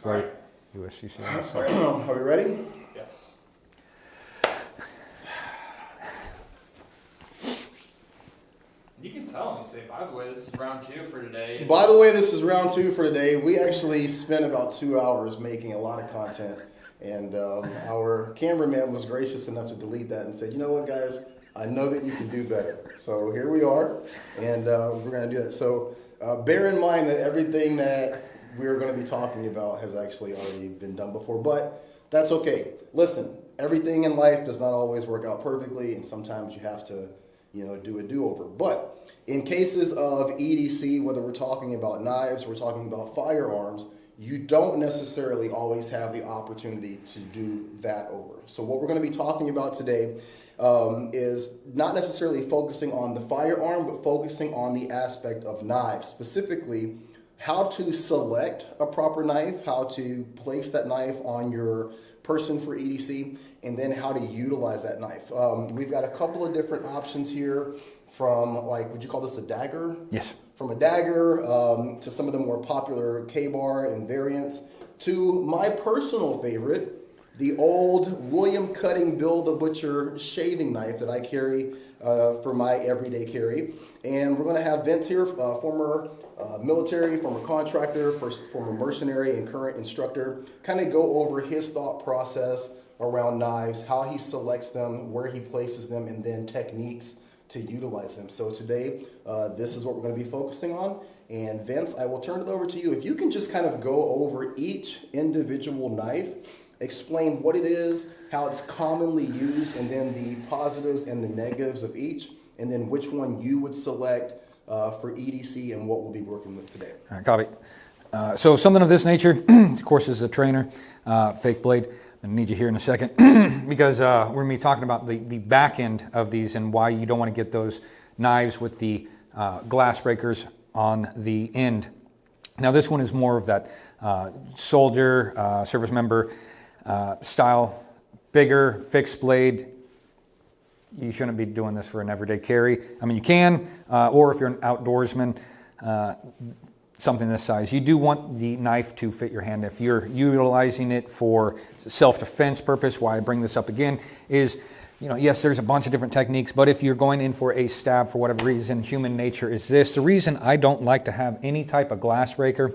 blade, USCCS. Are we ready? Yes. You can tell me, say, by the way, this is round 2 for today. By the way, this is round 2 for today. We actually spent about 2 hours making a lot of content, and our cameraman was gracious enough to delete that and said, you know what, guys, I know that you can do better. So here we are, and we're going to do that. So bear in mind that everything that we're going to be talking about has actually already been done before, but that's okay. Listen, everything in life does not always work out perfectly, and sometimes you have to do a do-over. But in cases of EDC, whether we're talking about knives, we're talking about firearms, you don't necessarily always have the opportunity to do that over. So what we're going to be talking about today is not necessarily focusing on the firearm, but focusing on the aspect of knives, specifically how to select a proper knife, how to place that knife on your person for EDC, and then how to utilize that knife. We've got a couple of different options here, from, like, would you call this a dagger? Yes. From a dagger to some of the more popular K-bar and variants, to my personal favorite, the old William Cutting Bill the Butcher shaving knife that I carry for my everyday carry. And we're going to have Vince here, former military, former contractor, former mercenary, and current instructor, kind of go over his thought process around knives, how he selects them, where he places them, and then techniques to utilize them. So today, this is what we're going to be focusing on. And Vince, I will turn it over to you. If you can just kind of go over each individual knife, explain what it is, how it's commonly used, and then the positives and the negatives of each, and then which one you would select for EDC and what we'll be working with today. All right, copy. So something of this nature, of course, as a trainer, fake blade. I need you here in a second because we're going to be talking about the back end of these and why you don't want to get those knives with the glass breakers on the end. Now this one is more of that soldier, service member style, bigger, fixed blade. You shouldn't be doing this for an everyday carry. I mean, you can, or if you're an outdoorsman, something this size. You do want the knife to fit your hand. If you're utilizing it for self-defense purpose, why I bring this up again is, yes, there's a bunch of different techniques, but if you're going in for a stab for whatever reason, human nature is this. The reason I don't like to have any type of glass breaker